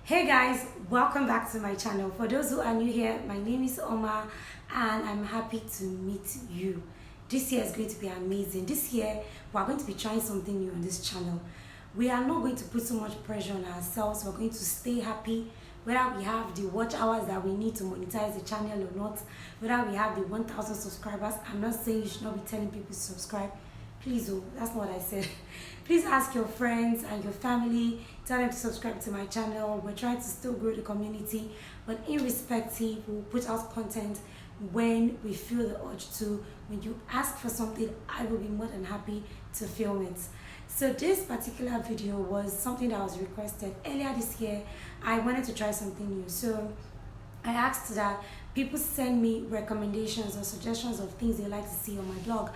Hey guys, welcome back to my channel. For those who are new here, my name is Oma and I'm happy to meet you. This year is going to be amazing. This year we are going to be trying something new on this channel. We are not going to put so much pressure on ourselves. We're going to stay happy whether we have the watch hours that we need to monetize the channel or not, whether we have the 1,000 subscribers. I'm not saying you should not be telling people to subscribe. Please, oh, that's not what I said. Please ask your friends and your family, tell them to subscribe to my channel. We're trying to still grow the community, but irrespective, we'll put out content when we feel the urge to. When you ask for something, I will be more than happy to film it. So this particular video was something that was requested earlier this year. I wanted to try something new, so I asked that people send me recommendations or suggestions of things they like to see on my blog,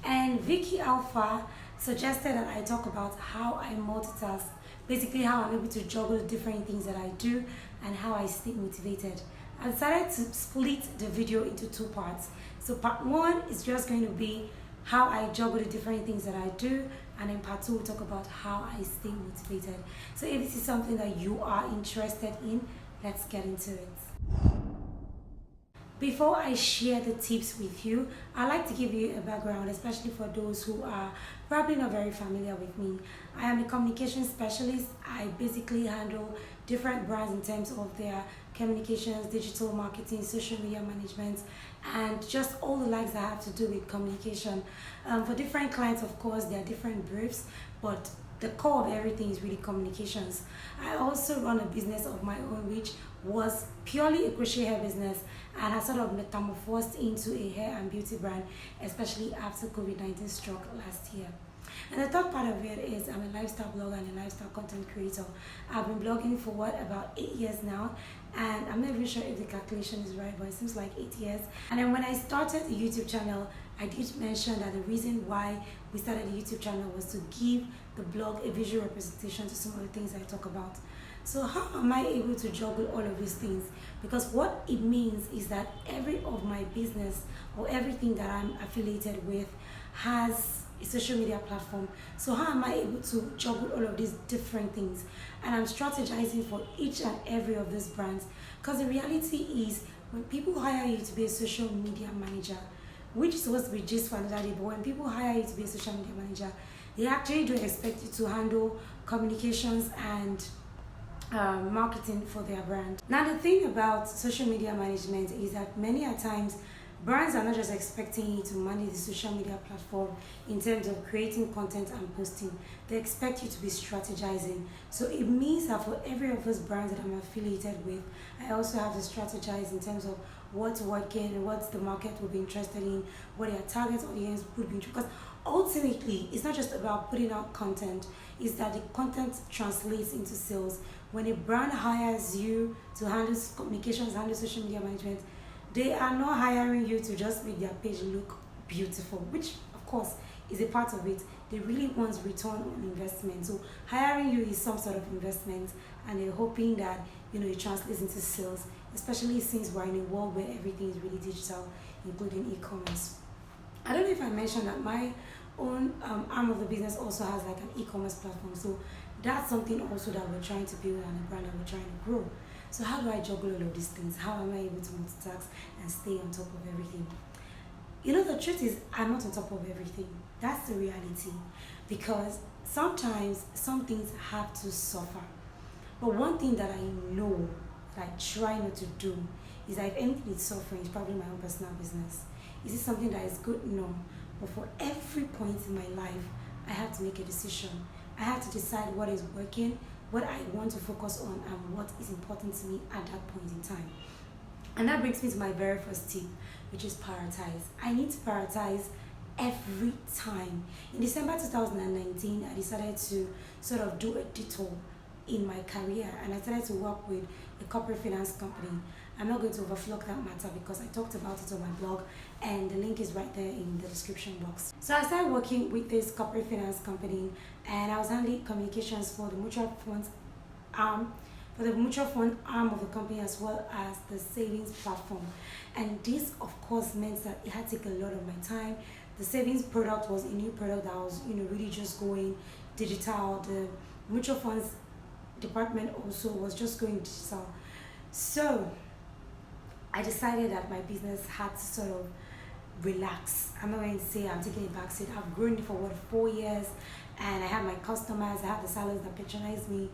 and Vicky Alpha suggested that I talk about how I multitask, basically how I'm able to juggle the different things that I do and how I stay motivated. I decided to split the video into two parts. So part one is just going to be how I juggle the different things that I do, and then part two will talk about how I stay motivated. So if this is something that you are interested in, let's get into it. Before I share the tips with you, I like to give you a background, especially for those who are probably not very familiar with me. I am a communication specialist. I basically handle different brands in terms of their communications, digital marketing, social media management, and just all the likes that have to do with communication. For different clients, of course, there are different briefs, but the core of everything is really communications. I also run a business of my own, which was purely a crochet hair business and has sort of metamorphosed into a hair and beauty brand, especially after COVID-19 struck last year. And the third part of it is I'm a lifestyle blogger and a lifestyle content creator. I've been blogging for about 8 years now, and I'm not even sure if the calculation is right, but it seems like 8 years. And then when I started the YouTube channel, I did mention that the reason why we started the YouTube channel was to give the blog a visual representation to some of the things I talk about. So how am I able to juggle all of these things? Because what it means is that every of my business or everything that I'm affiliated with has a social media platform. So how am I able to juggle all of these different things? And I'm strategizing for each and every of these brands. Because the reality is, when people hire you to be a social media manager, which is supposed to be just for another day, but when people hire you to be a social media manager, they actually do expect you to handle communications and marketing for their brand. Now the thing about social media management is that many a times brands are not just expecting you to manage the social media platform in terms of creating content and posting. They expect you to be strategizing. So it means that for every of those brands that I'm affiliated with, I also have to strategize in terms of what's working, what the market will be interested in, what their target audience would be interested in. Because ultimately, it's not just about putting out content, it's that the content translates into sales. When a brand hires you to handle communications, handle social media management, they are not hiring you to just make their page look beautiful, which of course is a part of it. They really want return on investment. So hiring you is some sort of investment, and they're hoping that it translates into sales, especially since we're in a world where everything is really digital, including e-commerce. I don't know if I mentioned that my own arm of the business also has like an e-commerce platform. So that's something also that we're trying to build and a brand that we're trying to grow. So how do I juggle all of these things? How am I able to multitask and stay on top of everything? The truth is, I'm not on top of everything. That's the reality. Because sometimes some things have to suffer. But one thing that I know, that I try not to do, is that if anything is suffering, it's probably my own personal business. Is it something that is good? No. But for every point in my life, I have to make a decision. I have to decide what is working, what I want to focus on, and what is important to me at that point in time. And that brings me to my very first tip, which is prioritize. I need to prioritize every time. In December 2019, I decided to sort of do a detour in my career, and I started to work with a corporate finance company. I'm not going to overflow that matter because I talked about it on my blog, and the link is right there in the description box. So I started working with this corporate finance company, and I was handling communications for the mutual funds arm, of the company, as well as the savings platform. And this of course meant that it had to take a lot of my time. The savings product was a new product that was really just going digital. The mutual funds department also was just going digital. So I decided that my business had to sort of relax. I'm not going to say I'm taking a back seat. I've grown it for what, 4 years, and I have my customers, I have the sellers that patronize me.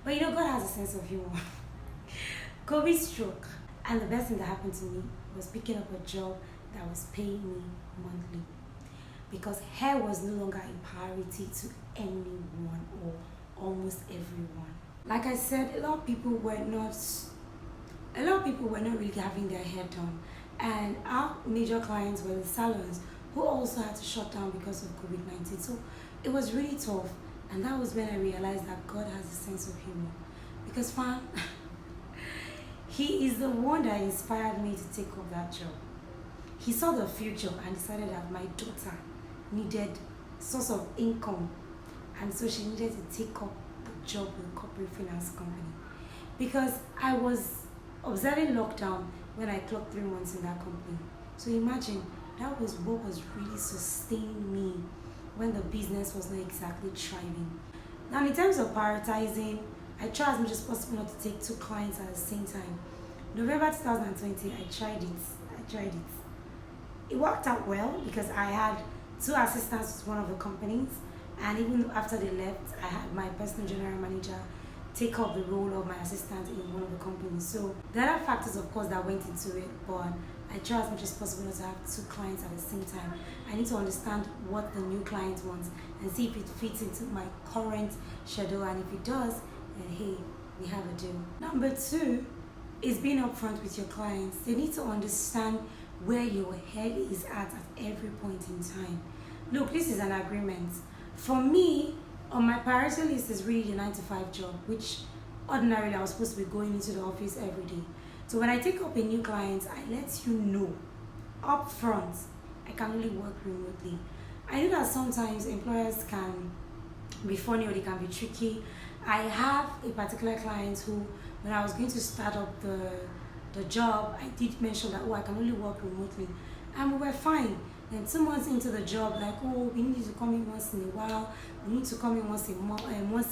But you know, God has a sense of humor. COVID struck, and the best thing that happened to me was picking up a job that was paying me monthly, because hair was no longer a priority to anyone or almost everyone. Like I said, a lot of people were not really having their hair done, and our major clients were the salons, who also had to shut down because of COVID-19. So it was really tough, and that was when I realized that God has a sense of humor, because fam, He is the one that inspired me to take up that job. He saw the future and decided that my daughter needed source of income, and so she needed to take up the job with a corporate finance company, because I was observing lockdown when I clocked 3 months in that company. So imagine, that was what was really sustaining me when the business was not exactly thriving. Now, in terms of prioritizing, I try as much as possible not to take 2 clients at the same time. November 2020, I tried it. It worked out well because I had 2 assistants with one of the companies, and even after they left, I had my personal general manager take up the role of my assistant in one of the companies. So there are factors, of course, that went into it, but I try as much as possible not to have 2 clients at the same time. I need to understand what the new client wants and see if it fits into my current schedule, and if it does, then hey, we have a deal. Number 2 is being upfront with your clients. They need to understand where your head is at every point in time. Look, this is an agreement. For me, on my priority list is really the 9 to 5 job, which ordinarily I was supposed to be going into the office every day. So when I take up a new client, I let you know upfront I can only work remotely. I know that sometimes employers can be funny or they can be tricky. I have a particular client who, when I was going to start up the job, I did mention that, oh, I can only work remotely, and we were fine. Then 2 months into the job, like, oh, we need you to come in once in a while, we need to come in once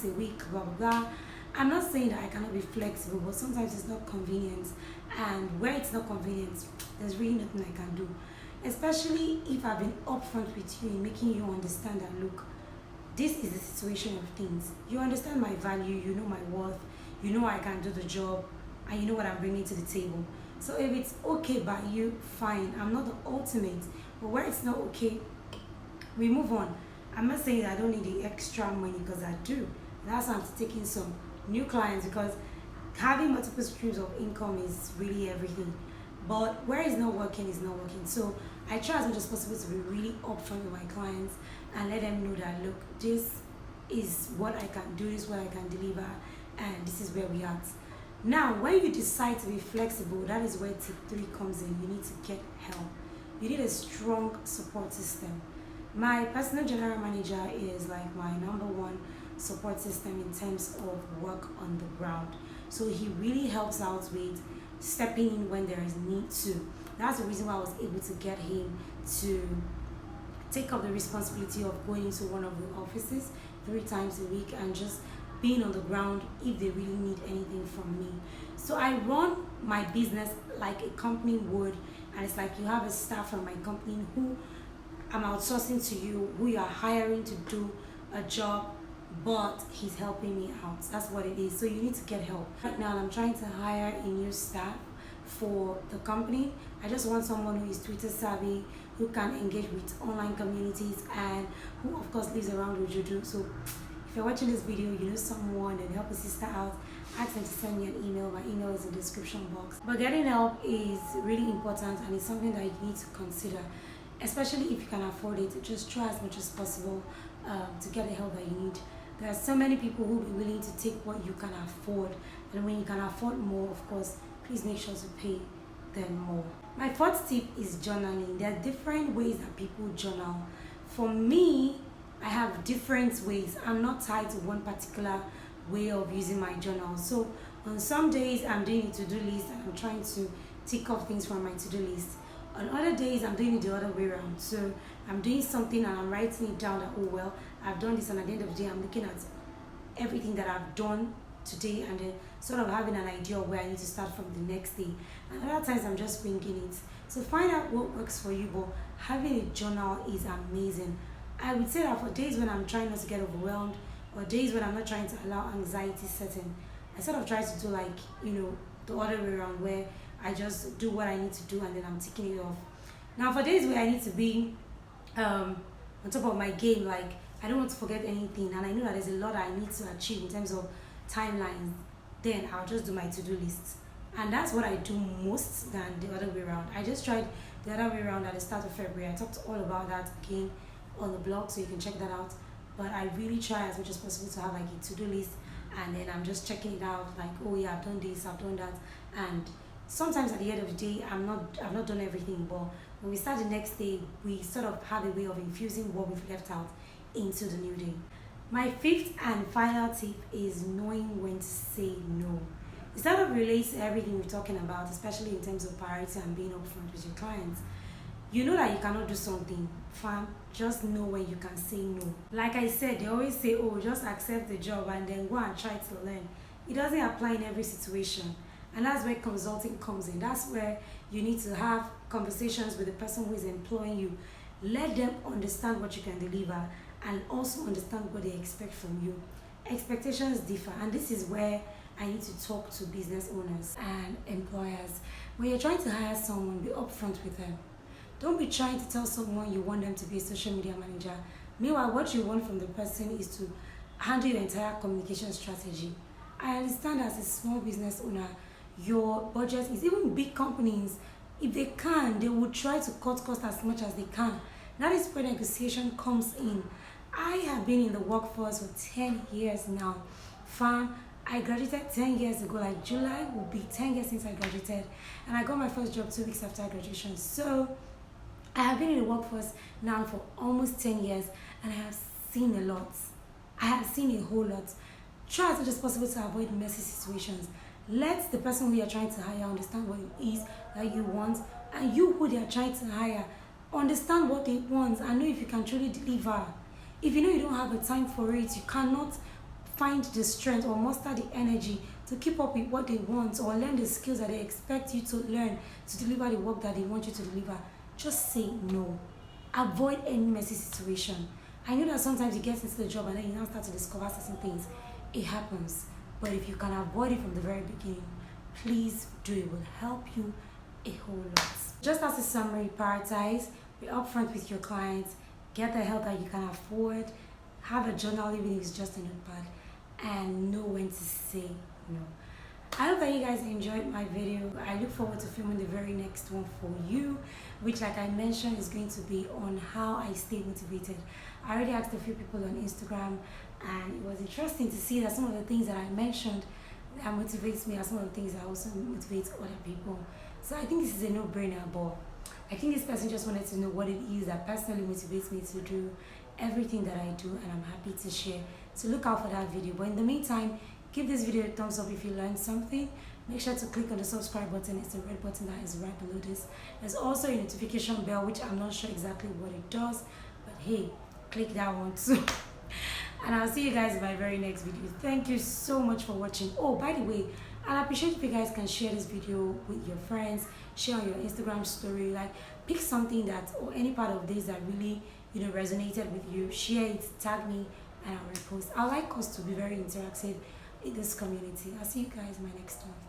a week, blah blah blah. I'm not saying that I cannot be flexible, but sometimes it's not convenient, and where it's not convenient, there's really nothing I can do. Especially if I've been upfront with you in making you understand that, look, this is the situation of things. You understand my value, you know my worth, you know I can do the job, and you know what I'm bringing to the table. So if it's okay by you, fine. I'm not the ultimate, but where it's not okay, we move on. I'm not saying that I don't need the extra money, because I do. That's why I'm taking some new clients, because having multiple streams of income is really everything. But where it's not working is not working. So I try as much as possible to be really upfront with my clients and let them know that, look, this is what I can do, this is what I can deliver, and this is where we are. Now, when you decide to be flexible, that is where tip 3 comes in. You need to get help. You need a strong support system. My personal general manager is like my #1 support system in terms of work on the ground. So he really helps out with stepping in when there is need to. That's the reason why I was able to get him to take up the responsibility of going into one of the offices 3 times a week and just being on the ground if they really need anything from me. So I run my business like a company would, and it's like you have a staff from my company who I'm outsourcing to you, who you are hiring to do a job, but he's helping me out. That's what it is. So you need to get help. Right now, I'm trying to hire a new staff for the company. I just want someone who is Twitter savvy, who can engage with online communities, and who of course lives around Ojudu. So if you're watching this video, you know someone, and help a sister out, ask them to send me an email. My email is in the description box. But getting help is really important, and it's something that you need to consider, especially if you can afford it. Just try as much as possible to get the help that you need. There are so many people who will be willing to take what you can afford, and when you can afford more, of course, please make sure to pay them more. My 4th tip is journaling. There are different ways that people journal. For me, I have different ways. I'm not tied to one particular way of using my journal. So on some days I'm doing a to-do list and I'm trying to tick off things from my to-do list. On other days I'm doing it the other way around. So I'm doing something and I'm writing it down that, oh well, I've done this, and at the end of the day I'm looking at everything that I've done today and then sort of having an idea of where I need to start from the next day. And other times I'm just winging it. So find out what works for you, but having a journal is amazing. I would say that for days when I'm trying not to get overwhelmed or days when I'm not trying to allow anxiety set in, I sort of try to do like, the other way around where I just do what I need to do and then I'm ticking it off. Now for days where I need to be on top of my game, like I don't want to forget anything and I know that there's a lot I need to achieve in terms of timelines, then I'll just do my to-do list. And that's what I do most than the other way around. I just tried the other way around at the start of February. I talked all about that again on the blog, so you can check that out. But I really try as much as possible to have like a to-do list, and then I'm just checking it out like, oh yeah, I've done this, I've done that. And sometimes at the end of the day, I've not done everything, but when we start the next day, we sort of have a way of infusing what we've left out into the new day. My fifth and final tip is knowing when to say no. It sort of relates to everything we're talking about, especially in terms of priority and being upfront with your clients. You know that you cannot do something, fam, just know when you can say no. Like I said, they always say, oh, just accept the job and then go and try to learn. It doesn't apply in every situation. And that's where consulting comes in. That's where you need to have conversations with the person who is employing you. Let them understand what you can deliver and also understand what they expect from you. Expectations differ, and this is where I need to talk to business owners and employers. When you're trying to hire someone, be upfront with them. Don't be trying to tell someone you want them to be a social media manager. Meanwhile, what you want from the person is to handle your entire communication strategy. I understand as a small business owner, your budget is, even big companies, if they can, they will try to cut costs as much as they can. That is where negotiation comes in. I have been in the workforce for 10 years now. Fam, I graduated 10 years ago, like July will be 10 years since I graduated. And I got my first job 2 weeks after graduation. So I have been in the workforce now for almost 10 years and I have seen a lot. I have seen a whole lot. Try as much as possible to avoid messy situations. Let the person who you are trying to hire understand what it is that you want, and you who they are trying to hire understand what they want and know if you can truly deliver. If you know you don't have the time for it, you cannot find the strength or muster the energy to keep up with what they want or learn the skills that they expect you to learn to deliver the work that they want you to deliver, just say no. Avoid any messy situation. I know that sometimes you get into the job and then you now start to discover certain things. It happens. But if you can avoid it from the very beginning, please do. It will help you a whole lot. Just as a summary, prioritize, be upfront with your clients, get the help that you can afford, have a journal even if it's just a notepad, and know when to say no. I hope that you guys enjoyed my video. I look forward to filming the very next one for you, which, like I mentioned, is going to be on how I stay motivated. I already asked a few people on Instagram, and it was interesting to see that some of the things that I mentioned that motivates me are some of the things that also motivates other people. So I think this is a no-brainer, but I think this person just wanted to know what it is that personally motivates me to do everything that I do, and I'm happy to share. So look out for that video. But in the meantime, give this video a thumbs up if you learned something. Make sure to click on the subscribe button. It's the red button that is right below this. There's also a notification bell, which I'm not sure exactly what it does, but hey, click that one too. And I'll see you guys in my very next video. Thank you so much for watching. Oh, by the way, I'd appreciate if you guys can share this video with your friends, share on your Instagram story, like pick something that, or any part of this that really, resonated with you, share it, tag me, and I'll repost. I like us to be very interactive in this community. I'll see you guys in my next one.